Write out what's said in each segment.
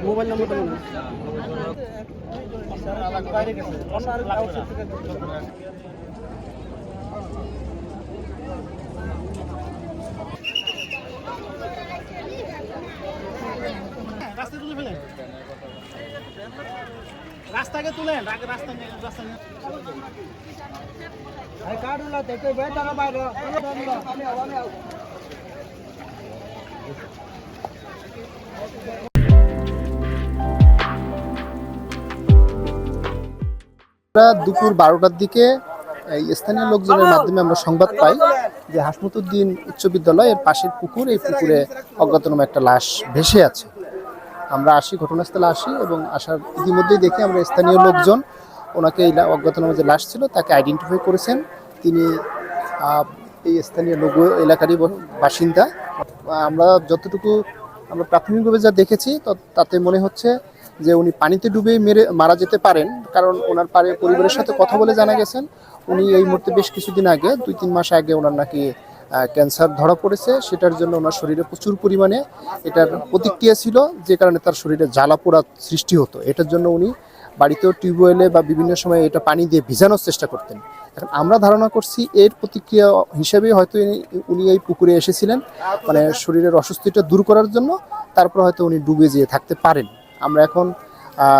Mobile নম্বরটা রাস্তাকে তুলেন রাস্তা কাটুলা থেকে বেতারা বাইরে দুপুর 12টার দিকে স্থানীয় লোকজনের মাধ্যমে আমরা সংবাদ পাই যে হাসমতুদ্দিন উচ্চ বিদ্যালয়ের পাশের পুকুর, এই পুকুরে অজ্ঞাতনামা একটা লাশ ভেসে আছে। আমরা আসি, ঘটনাস্থলে আসি এবং আসার ইতিমধ্যেই দেখি আমরা স্থানীয় লোকজন ওনাকে এই অজ্ঞাতনামা যে লাশ ছিল তাকে আইডেন্টিফাই করেছেন। তিনি এই স্থানীয় লোক এলাকারই বাসিন্দা। আমরা যতটুকু আমরা প্রাথমিকভাবে যা দেখেছি তাতে মনে হচ্ছে যে উনি পানিতে ডুবে মারা যেতে পারেন, কারণ ওনার পরিবারের সাথে কথা বলে জানা গেছেন উনি এই মুহূর্তে বেশ কিছুদিন আগে 2-3 মাস আগে ওনার নাকি ক্যান্সার ধরা পড়েছে। সেটার জন্য ওনার শরীরে প্রচুর পরিমাণে এটার প্রতিক্রিয়া ছিল, যে কারণে তার শরীরে জ্বালা পোড়া সৃষ্টি হতো। এটার জন্য উনি বাড়িতেও টিউবওয়েলে বা বিভিন্ন সময় এটা পানি দিয়ে ভিজানোর চেষ্টা করতেন। এখন আমরা ধারণা করছি এর প্রতিক্রিয়া হিসেবে হয়তো উনি এই পুকুরে এসেছিলেন, মানে শরীরের অসুস্থতা দূর করার জন্য, তারপর হয়তো উনি ডুবে যেয়ে থাকতে পারেন। আমরা এখন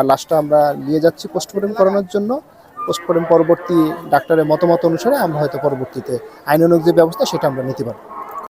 লাশটা আমরা নিয়ে যাচ্ছি পোস্টমর্টম করানোর জন্য। পোস্টমর্টম পরবর্তী ডাক্তারের মতামত অনুসারে আমরা হয়তো পরবর্তীতে আইনানুগ যে ব্যবস্থা সেটা আমরা নিতে পারব।